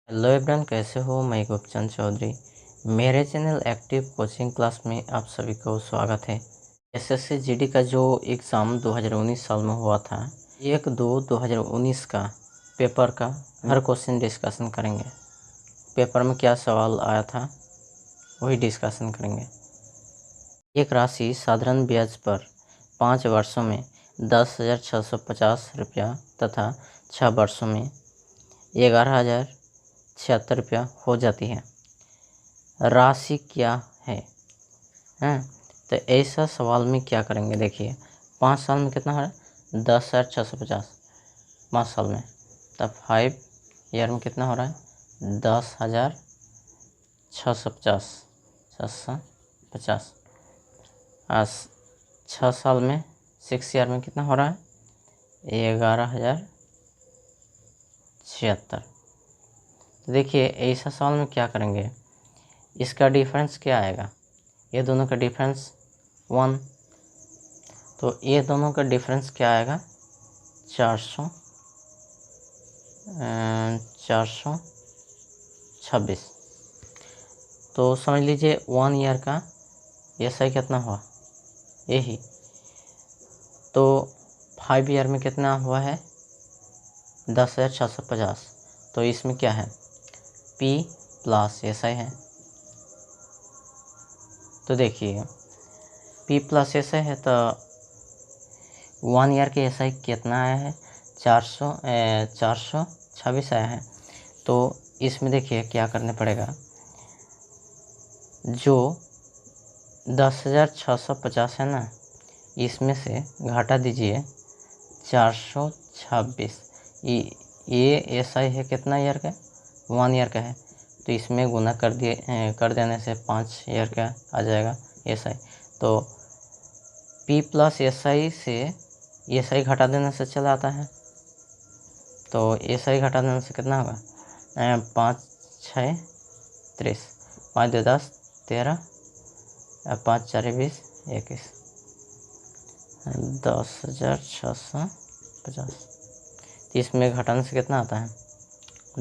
Hello everyone, कैसे हो। मैं गोपचंद चौधरी। मेरे चैनल एक्टिव कोचिंग क्लास में आप सभी को स्वागत है। एसएससी जीडी का जो एग्ज़ाम 2019 साल में हुआ था, 1/2/2019 का पेपर का हर क्वेश्चन डिस्कशन करेंगे। पेपर में क्या सवाल आया था वही डिस्कशन करेंगे। एक राशि साधारण ब्याज पर 5 वर्षों में 10,650 रुपया तथा 6 वर्षों में 11,076 रुपया हो जाती है। राशि क्या है? तो ऐसा सवाल में क्या करेंगे, देखिए 5 साल में कितना हो रहा है 10,650 5 साल में, तब 5 ईयर में कितना हो रहा है 10,650 650। 6 साल में 6 ईयर में कितना हो रहा है 11,076। तो देखिए ऐसा सवाल में क्या करेंगे, इसका डिफरेंस क्या आएगा, ये दोनों का डिफरेंस 1, तो ये दोनों का डिफरेंस क्या आएगा 426। तो समझ लीजिए 1 ईयर का ऐसा ही कितना हुआ यही, तो 5 ईयर में कितना हुआ है 10,650। तो इसमें क्या है P प्लस ऐसा ही है। तो देखिए P प्लस ऐसा है तो 1 ईयर के ऐसा ही कितना आया है 426 आया है। तो इसमें देखिए क्या करना पड़ेगा, जो 10,650 है ना, इसमें से घटा दीजिए 426। ये ऐसा ही है कितना ईयर का 1 ईयर का है, तो इसमें गुना कर देने से 5 ईयर का आ जाएगा SI। तो P प्लस SI से SI घटा देने से चला आता है, तो SI घटा देने से कितना होगा 5 6 30, 5 2 10 13, 5 4 20 21, 10,650। तो इसमें घटाने से कितना आता है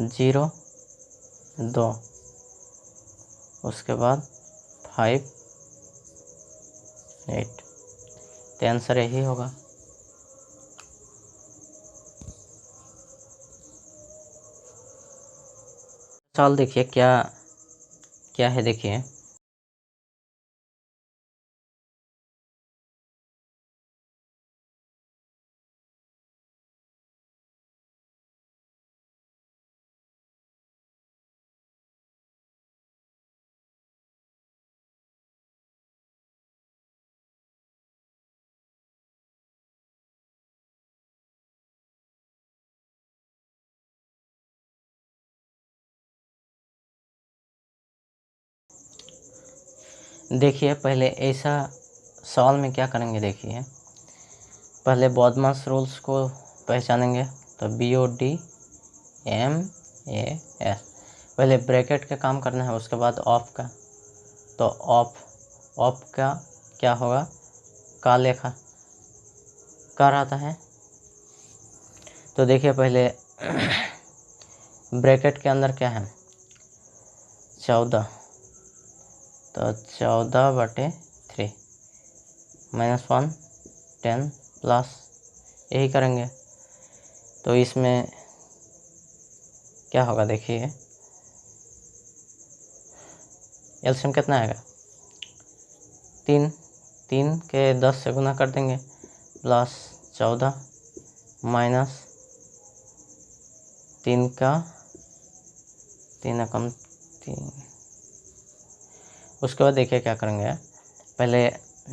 0 2, उसके बाद 5 8। तो आंसर यही होगा। सवाल देखिए क्या क्या है, देखिए देखिए पहले ऐसा सवाल में क्या करेंगे, देखिए पहले बॉडमास रूल्स को पहचानेंगे। तो BODMAS, पहले ब्रैकेट का काम करना है, उसके बाद ऑफ का। तो ऑफ का क्या होगा का लेखा कर आता है। तो देखिए पहले ब्रैकेट के अंदर क्या है 14, तो 14/3 -1 10 प्लस यही करेंगे। तो इसमें क्या होगा, देखिए एलसीएम कितना आएगा 3 के 10 से गुना कर देंगे, प्लस 14 माइनस 3 का 3 कम 3। उसके बाद देखिए क्या करेंगे, पहले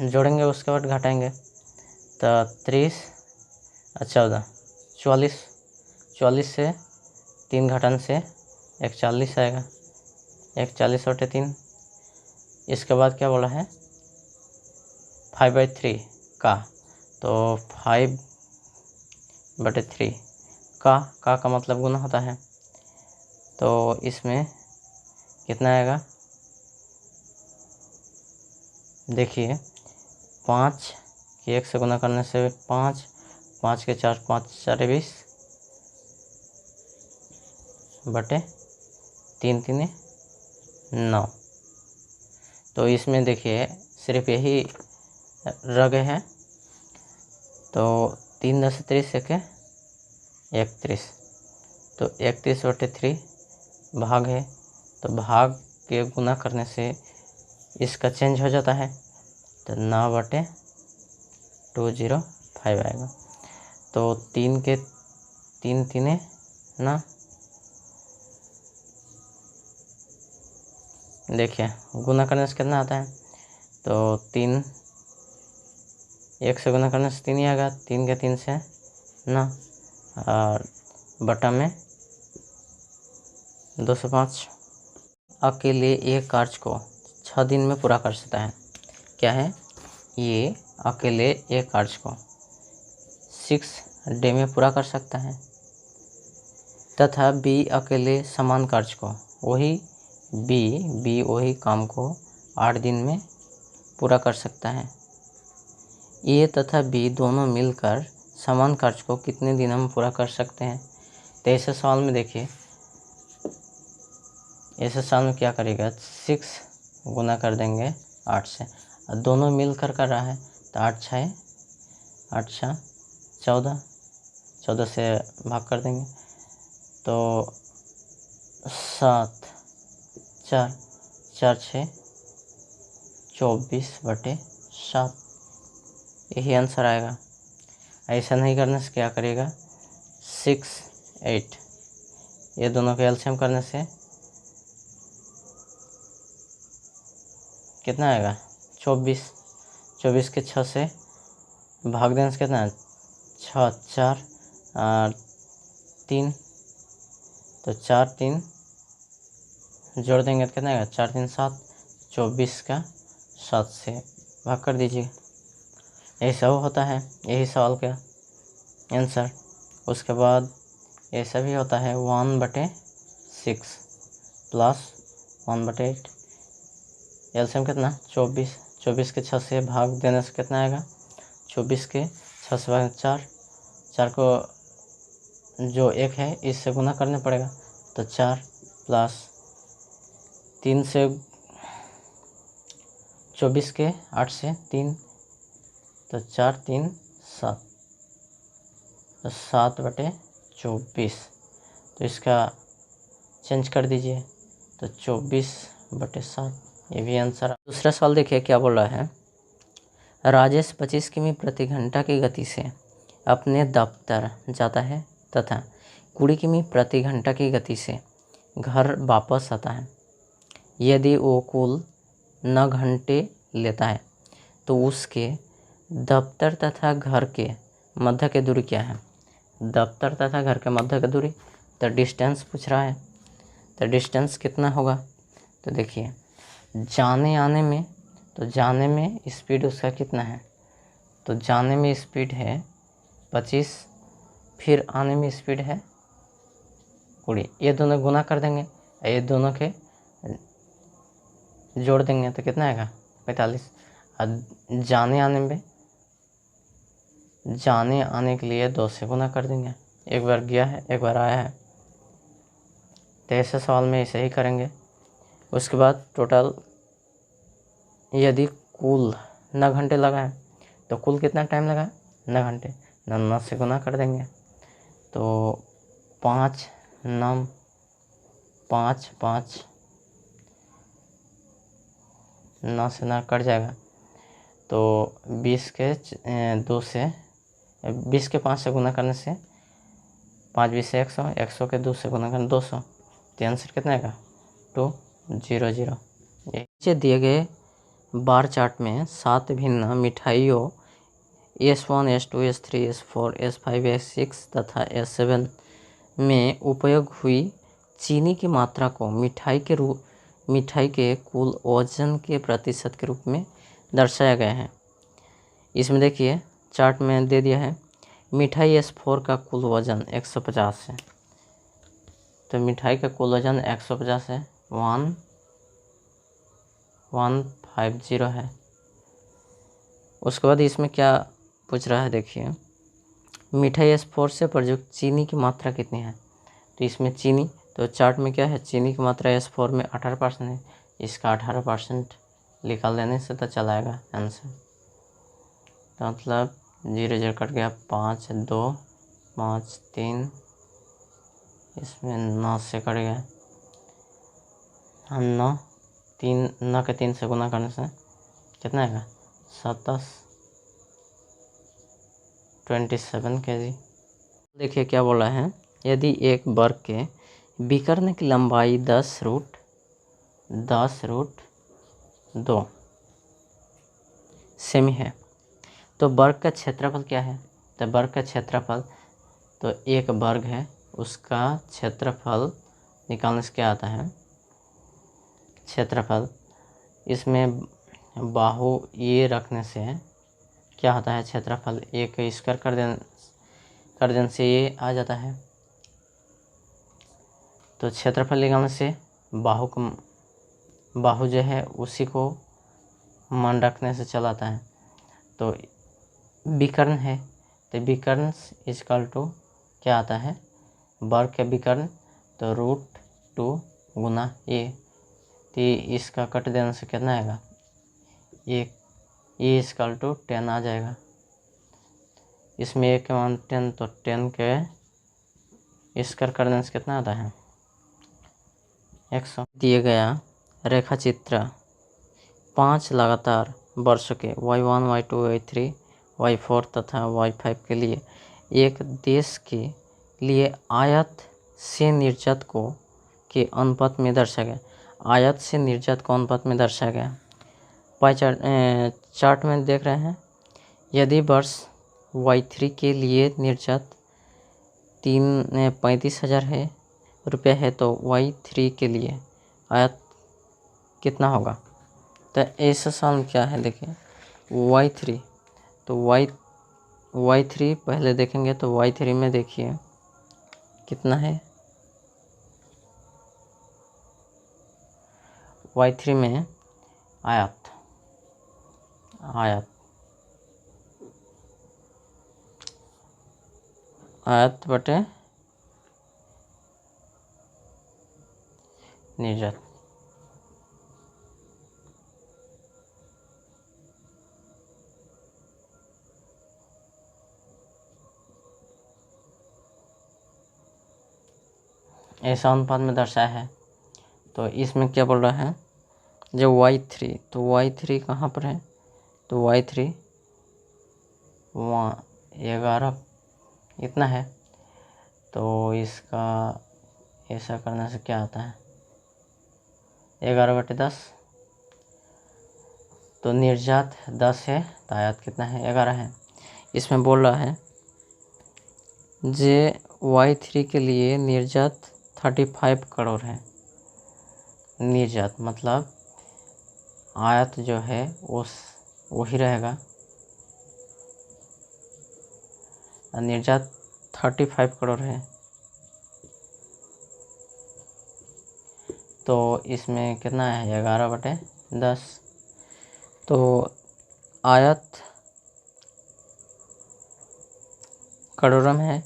जोड़ेंगे उसके बाद घटाएंगे। तो 30 और 14 44 से 3 घटाने से 41 आएगा, 41/3। इसके बाद क्या बोला है 5/3 का, तो 5/3 का मतलब गुना होता है। तो इसमें कितना आएगा, देखिए 5 के 1 से गुना करने से 5, 5 के 4 5 4 20/3 3 3 9। तो इसमें देखिए सिर्फ यही रह गए हैं। तो 3 10 30 1 31। तो 31/3 भाग है, तो भाग के गुना करने से इसका चेंज हो जाता है, तो 9/205 आएगा। तो 3 के 3 3 ना, देखिए गुना करने से कितना आता है, तो 3 1 से गुना करने से 3 ही आएगा, 3 के 3 से ना, और बटा में 205। अकेले एक कार्य को 6 दिन में पूरा कर सकता है। क्या है ये? अकेले एक कार्य को 6 डे में पूरा कर सकता है, तथा बी अकेले समान कार्य को वही काम को 8 दिन में पूरा कर सकता है। ए तथा बी दोनों मिलकर समान कार्य को कितने दिनों में पूरा कर सकते हैं? तो ऐसे सवाल में देखिए, ऐसे सवाल में क्या करेगा, 6 गुना कर देंगे 8 से, और दोनों मिलकर कर रहा है, तो 8 6 14, 14 से भाग कर देंगे, तो 7 4 4 6 24/7, यही आंसर आएगा। ऐसा नहीं करने से क्या करेगा, 6 8, ये दोनों के एलसीएम करने से कितना आएगा, 24। 24 के 6 से भाग देने से कितना है, 6 4 और 3, तो 4 3 जोड़ देंगे तो कितना आएगा, 4 3 7, 24 का 7 से भाग कर दीजिए। यही सब होता है, यही सवाल का आंसर। उसके बाद ऐसा भी होता है 1/6 प्लस 1/8, एलसीएम कितना, 24। 24 के 6 से भाग देने से कितना आएगा, 24 के 6 से भाग 4, 4 को जो 1 है इससे गुना करना पड़ेगा, तो 4 प्लस 3 से 24 के 8 से 3, तो 4 3 7, तो 7/24, तो इसका चेंज कर दीजिए, तो 24/7, ये भी आंसर। दूसरा सवाल देखिए क्या बोल रहा है, राजेश 25 किमी प्रति घंटा की गति से अपने दफ्तर जाता है तथा 20 किमी प्रति घंटा की गति से घर वापस आता है। यदि वो कुल 9 घंटे लेता है तो उसके दफ्तर तथा घर के मध्य की दूरी क्या है? दफ्तर तथा घर के मध्य की दूरी, तो डिस्टेंस पूछ रहा है, तो डिस्टेंस कितना होगा, तो देखिए जाने आने में, तो जाने में स्पीड उसका कितना है, तो जाने में स्पीड है 25, फिर आने में स्पीड है 20, ये दोनों गुना कर देंगे, ये दोनों के जोड़ देंगे तो कितना आएगा, 45। जाने आने में, जाने आने के लिए 2 से गुना कर देंगे, एक बार गया है एक बार आया है, तो ऐसे सवाल में ऐसे ही करेंगे। उसके बाद टोटल यदि कुल 9 घंटे लगा है तो कुल कितना टाइम लगा, 9 घंटे, 9 से गुना कर देंगे, तो 5 9 5 5, 9 से 9 कट जाएगा, तो 20 के 2 से 20 के 5 से गुना करने से 5 20 से 100, 100 के 2 से गुना करने 200, तो आंसर कितना आएगा 200। नीचे दिए गए बार चार्ट में 7 भिन्न मिठाइयों S1 S2 S3 S4 S5 S6 तथा S7 में उपयोग हुई चीनी की मात्रा को मिठाई के कुल वजन के प्रतिशत के रूप में दर्शाया गया है। इसमें देखिए चार्ट में दे दिया है, मिठाई S4 का कुल वजन 150 है, तो मिठाई का कुल वजन 150 है, 1150 है। उसके बाद इसमें क्या पूछ रहा है, देखिए मिठाई S4 से प्रयुक्त चीनी की मात्रा कितनी है, तो इसमें चीनी, तो चार्ट में क्या है, चीनी की मात्रा S4 में 18% है, इसका 18% निकाल देने से तो चला आएगा आंसर। तो मतलब 0 0 कट गया, 5 2 5 3, इसमें 9 से कट गया, हम 9 के 3 से गुना करने से कितना आएगा, 27 kg। देखिए क्या बोला है, यदि एक वर्ग के विकर्ण की लंबाई 10√2 सेमी है तो वर्ग का क्षेत्रफल क्या है। तो वर्ग का क्षेत्रफल, तो एक वर्ग है उसका क्षेत्रफल निकालने से क्या आता है, क्षेत्रफल, इसमें बाहु ये रखने से क्या होता है, क्षेत्रफल एक स्क्वायर कर देने से ये आ जाता है। तो क्षेत्रफल निकालने से बाहु जो है उसी को मान रखने से चला आता है। तो विकर्ण है तो विकर्ण इक्वल टू क्या आता है, वर्ग के विकर्ण, तो √2 गुना ए, तो इसका कट देने से कितना आएगा, ए इक्वल टू 10 आ जाएगा। इसमें एक के मान 10, तो 10 के स्क्वायर कर देने से कितना आता है, 100। दिए गया रेखा चित्र 5 लगातार वर्षों के y1 y2 y3 y4 तथा y5 के लिए एक देश के लिए आयत से निर्गत को के अनुपात में दर्शाया गया। आयत से निर्गत को अनुपात में दर्शाया गया। पाई चार्ट में देख रहे हैं, यदि वर्ष y3 के लिए निर्गत 35,000 रुपया है तो y3 के लिए आयत कितना होगा। तो ऐसा सवाल क्या है, देखिए y3, तो y3 पहले देखेंगे तो y3 में देखिए कितना है, y3 में आयत बटे निर्गत। ऐसा अनुपात में दर्शाया है। तो इसमें क्या बोल रहा है, जो y3, तो y3 कहाँ पर है, तो y3 वहाँ 11 इतना है। तो इसका ऐसा करने से क्या आता है, 11/10, तो निर्गत 10 है तो आयत कितना है, 11 है। इसमें बोल रहा है जे y3 के लिए निर्गत 35 करोड़ है। निर्गत मतलब आयत जो है वही रहेगा, निर्गत 35 करोड़ है। तो इसमें कितना है, 11/10। तो आयत करोड़ में है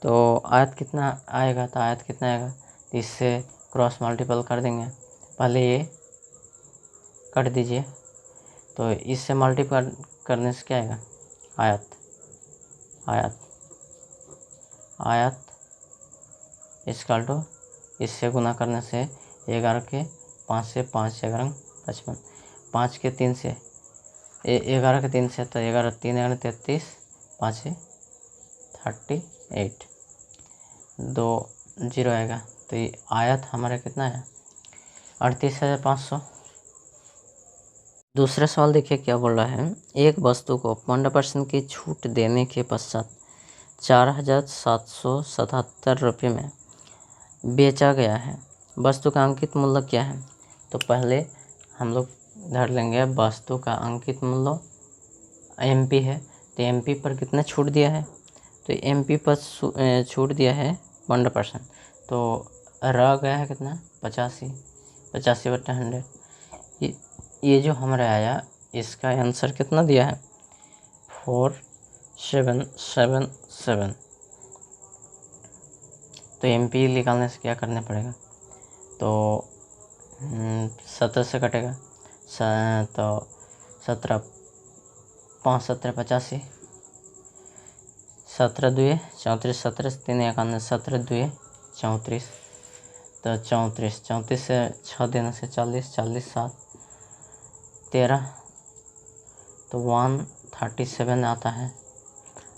तो आयत कितना आएगा, तो आयत कितना आएगा, इससे क्रॉस मल्टीपल कर देंगे। पहले ये कट दीजिए, तो इससे मल्टीपल करने से क्या आएगा, आयत इक्वल टू, इससे गुना करने से 11 के 5 से 5 11 55, 5 के 3 से 11 के 3 से, तो 11 3 11 33, 5 से 38, 2 0 आएगा। तो ये आयत हमारा कितना है, 38,500। दूसरा सवाल देखिए क्या बोल रहा है, एक वस्तु को 15% की छूट देने के पश्चात 4,777 रुपये में बेचा गया है, वस्तु का अंकित मूल्य क्या है। तो पहले हम लोग धर लेंगे वस्तु का अंकित मूल्य MP है, तो MP पर कितना छूट दिया है, तो MP पर छूट दिया है 15%, तो रह गया है कितना, 85/100। ये जो हमारा आया इसका आंसर कितना दिया है, 4777। तो MP निकालने से क्या करना पड़ेगा, तो 17 से कटेगा तो 17 5 17 85, 17 2 34, 17 से 3 51, 17 2 34, तो 34 से 6 देने से 40, 40 7 13, तो 137 आता है।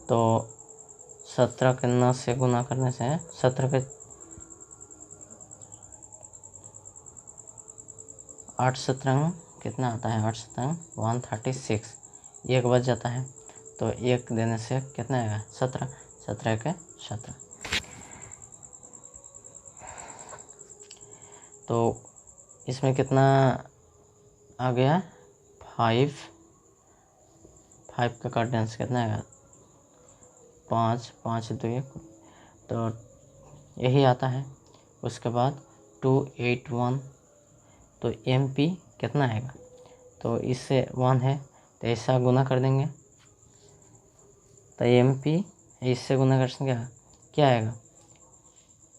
तो 17 के 9 से गुना करने से 17 के 8 17 कितना आता है, 8 17 136, एक बच जाता है। तो एक देने से कितना आएगा, 17, 17 के 17। तो इसमें कितना आ गया, 5 का कार्डेंस कितना आएगा, 5 5 2 1, तो यही आता है। उसके बाद 281, तो MP कितना आएगा, तो इससे 1 है तो ऐसा गुना कर देंगे, तो MP इससे गुना कर सकते क्या आएगा,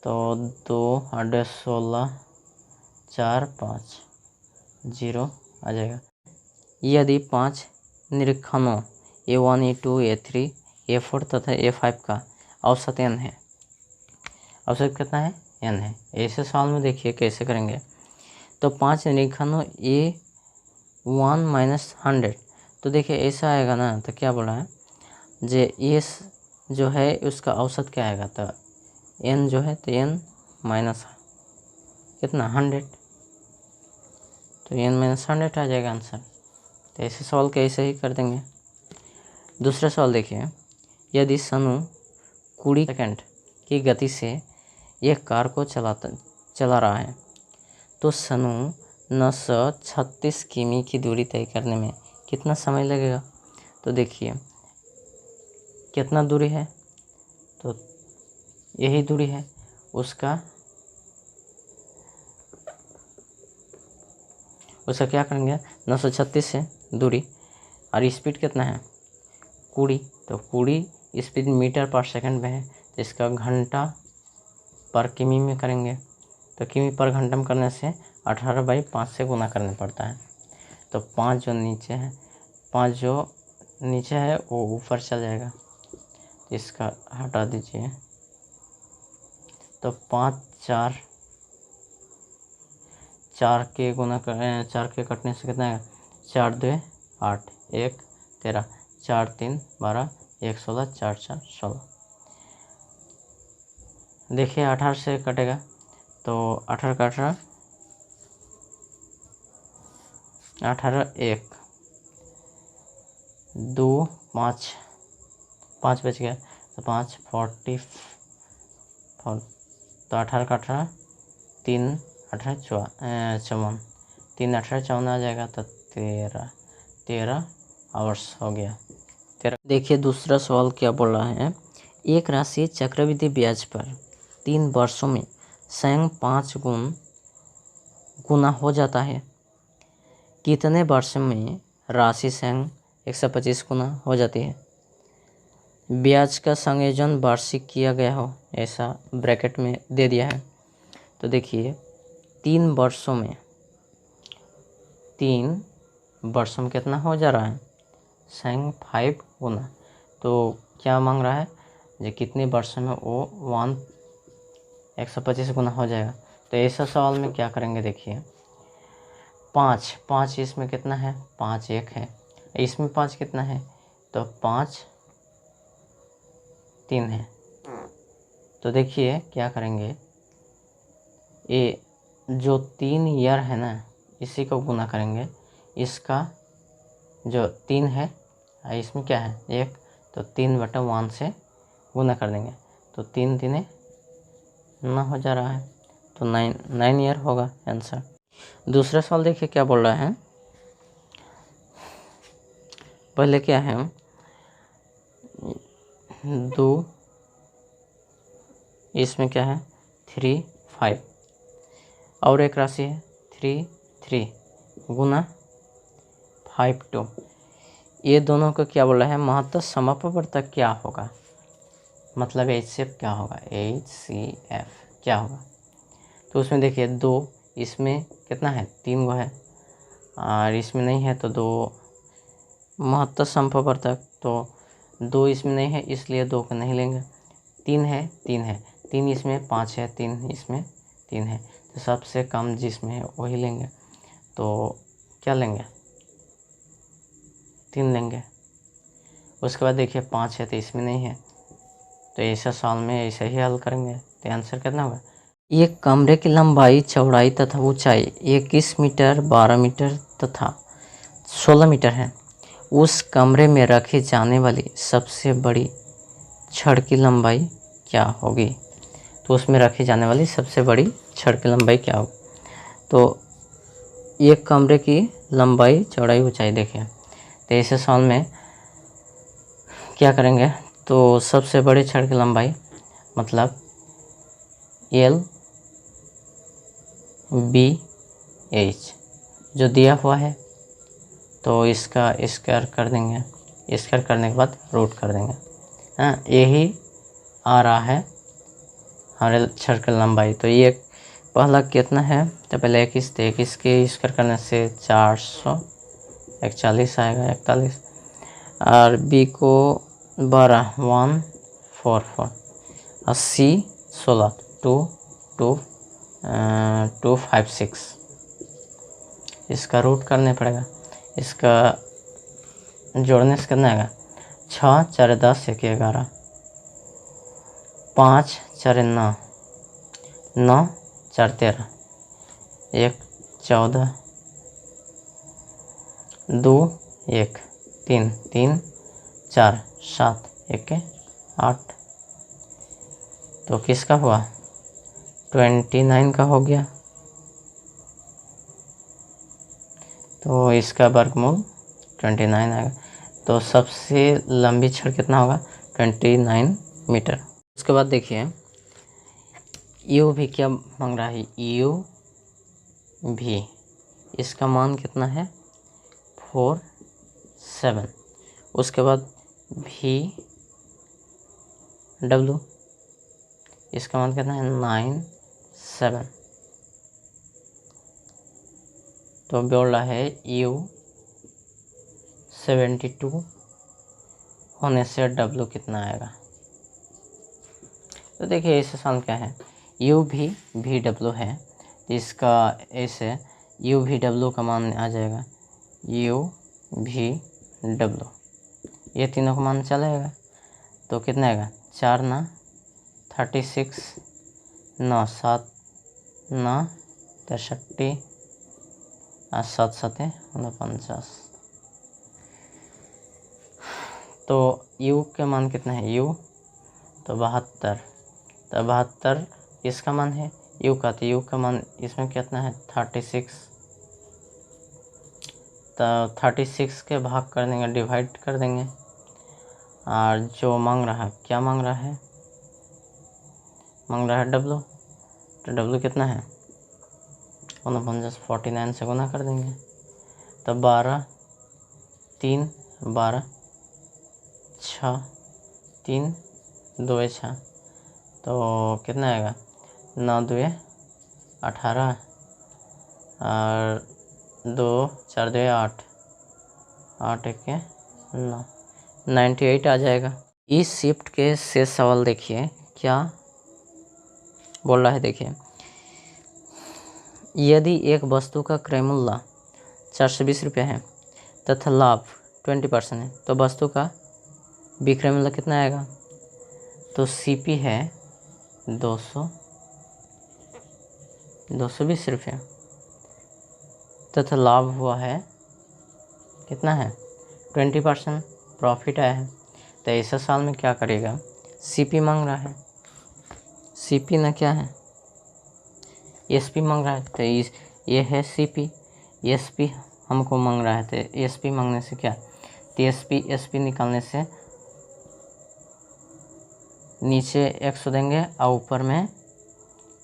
तो 2 8 16 4 5 0 आ जाएगा। यदि 5 निरीक्षणों A1 A2 A3 A4 तथा A5 का औसत n है, औसत कितना है, n है। ऐसे सवाल में देखिए कैसे करेंगे, तो 5 निरीक्षणों A1 माइनस 100, तो देखिए ऐसा आएगा ना, तो क्या बोला है जे ये जो है उसका औसत क्या आएगा, तो n जो है तो n माइनस कितना 100, तो n माइनस 100 आ जाएगा आंसर। तो ऐसे सवाल के ऐसे ही कर देंगे। दूसरा सवाल देखिए, यदि सनु 20 सेकंड की गति से एक कार को चला रहा है तो सनु 936 किमी की दूरी तय करने में कितना समय लगेगा। तो देखिए कितना दूरी है, तो यही दूरी है, उसका क्या करेंगे, 936 से दूरी, और स्पीड कितना है 20, तो 20 स्पीड मीटर पर सेकंड में है, तो इसका घंटा पर किमी में करेंगे, तो किमी पर घंटा में करने से 18/5 से गुना करना पड़ता है। तो 5 जो नीचे है वो ऊपर चल जाएगा, इसका हटा दीजिए, तो 5 4 के गुना करें, 4 के कटने से कितना है, 4 2 8 1 13, 4 3 12 1 16, 4 4 16। देखिए 18 से कटेगा, तो 18 का 18 1 2 5 बच गया, तो 5 40, तो 18 का 18 3 18 54, 3 18 54 आ जाएगा, तो 13 आवर्स हो गया। देखिए दूसरा सवाल क्या बोल रहा है, एक राशि चक्रवृद्धि ब्याज पर 3 वर्षों में स्वयं 5 गुना हो जाता है, कितने वर्ष में राशि स्वयं 125 गुना हो जाती है। ब्याज का संयोजन वार्षिक किया गया हो, ऐसा ब्रैकेट में दे दिया है। तो देखिए 3 वर्षों में कितना हो जा रहा है, स्वयं 5 गुना, तो क्या मांग रहा है जो कितने वर्षों में वो 125 गुना हो जाएगा। तो ऐसा सवाल में क्या करेंगे, देखिए 5 इसमें कितना है, 5 1 है, इसमें 5 कितना है, तो 5 3 है। तो देखिए क्या करेंगे, ये जो 3 ईयर है ना इसी को गुना करेंगे, इसका जो 3 है इसमें क्या है 1, तो 3/1 से गुना कर देंगे, तो 3 3 9 हो जा रहा है, तो 9 ईयर होगा आंसर। दूसरा सवाल देखिए क्या बोल रहा है, पहले क्या है 2, इसमें क्या है 3 5, और एक राशि है 3 3 गुना 5 2, ये दोनों का क्या बोला है महत्तम समापवर्तक क्या होगा। मतलब HCF क्या होगा, HCF क्या होगा। तो उसमें देखिए 2, इसमें कितना है 3 गो है और इसमें नहीं है तो 2 महत्तर संभवतः, तो 2 इसमें नहीं है इसलिए 2 को नहीं लेंगे। 3 है 3 है 3 इसमें, 5 है 3 इसमें, 3 है तो सबसे कम जिसमें है वही लेंगे। तो क्या लेंगे, 3 लेंगे। उसके बाद देखिए 5 है तो इसमें नहीं है, तो ऐसा सवाल में ऐसे ही हल करेंगे। तो आंसर कितना होगा। एक कमरे की लंबाई, चौड़ाई तथा ऊंचाई 21 मीटर, 12 मीटर तथा 16 मीटर है। उस कमरे में रखी जाने वाली सबसे बड़ी छड़ की लंबाई क्या होगी। तो उसमें रखी जाने वाली सबसे बड़ी छड़ की लंबाई क्या होगी। तो एक कमरे की लंबाई, चौड़ाई, ऊंचाई देखिए, तो ऐसे सवाल में क्या करेंगे। तो सबसे बड़ी छड़ की लंबाई मतलब LBH जो दिया हुआ है, तो इसका स्क्वायर कर देंगे, स्क्वायर करने के बाद रूट कर देंगे। हाँ, यही आ रहा है हमारे छड़ की लंबाई। तो ये पहला कितना है, तो पहले 21, तो 21 के स्क्वायर करने से 441 आएगा, 41। और B को 12, 144, 80, 16, 256। इसका रूट करने पड़ेगा, इसका जोड़ने से कितना आएगा, 6 4 10 1 11, 5 4 9, 9 4 13, 1 14, 2 1 3 3 4 7 1 8। तो किसका हुआ, 29 का हो गया। तो इसका वर्गमूल 29 आएगा। तो सबसे लंबी छड़ कितना होगा, 29 मीटर। उसके बाद देखिए यू भी क्या मांग रहा है, यू भी, इसका मान कितना है 4 7। उसके बाद भी डब्लू, इसका मान कितना है 9 7। तो बोल रहा है यू 72 होने से डब्लू कितना आएगा। तो देखिए ऐसे सवाल क्या है, यू भी डब्लू है, तो इसका ऐसे यू भी डब्लू का मान आ जाएगा, यू भी डब्लू, ये तीनों का मान चलेगा। तो कितना आएगा, 4 9 36, 9 7 9 63 और 7 7 49। तो यू के मान कितना है, यू तो 72, तो 72 इसका मान है यू का, तो यू का मान इसमें कितना है 36। तो 36 के भाग कर देंगे, डिवाइड कर देंगे। और जो मांग रहा है, क्या मांग रहा है, मांग रहा है डब्लू। तो डब्लू कितना है 49 से गुना कर देंगे। तो 12 3 12 6 3 2 6, तो कितना आएगा 9 2 18 और 2 4 2 8 8 1 9, 98 आ जाएगा। इस शिफ्ट के शेष सवाल देखिए क्या बोल रहा है। देखिए यदि एक वस्तु का क्रय मूल्य 420 रुपये है तथा लाभ 20% है, तो वस्तु का विक्रय मूल्य कितना आएगा। तो CP है 220 रुपये तथा लाभ हुआ है कितना है 20% प्रॉफिट आया है। तो ऐसा साल में क्या करेगा, CP मांग रहा है, CP ना क्या है SP मांग रहा है, तो ये है CP, SP हमको मांग रहा है। तो SP मांगने से क्या, तो SP निकालने से नीचे 100 देंगे और ऊपर में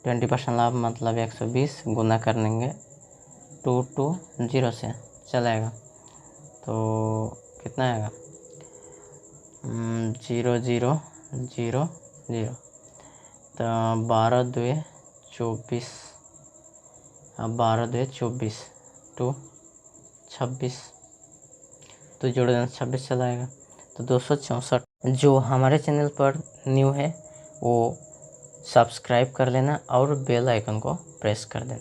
20% लाभ मतलब 120 गुना कर देंगे 220 से चलेगा। तो कितना आएगा 0 0 0 0 तो 12 2 24, अब 12 2 24 टू 26, तो जोड़ देना 26 चला आएगा। तो 264। जो हमारे चैनल पर न्यू है वो सब्सक्राइब कर लेना और बेल आइकन को प्रेस कर देना।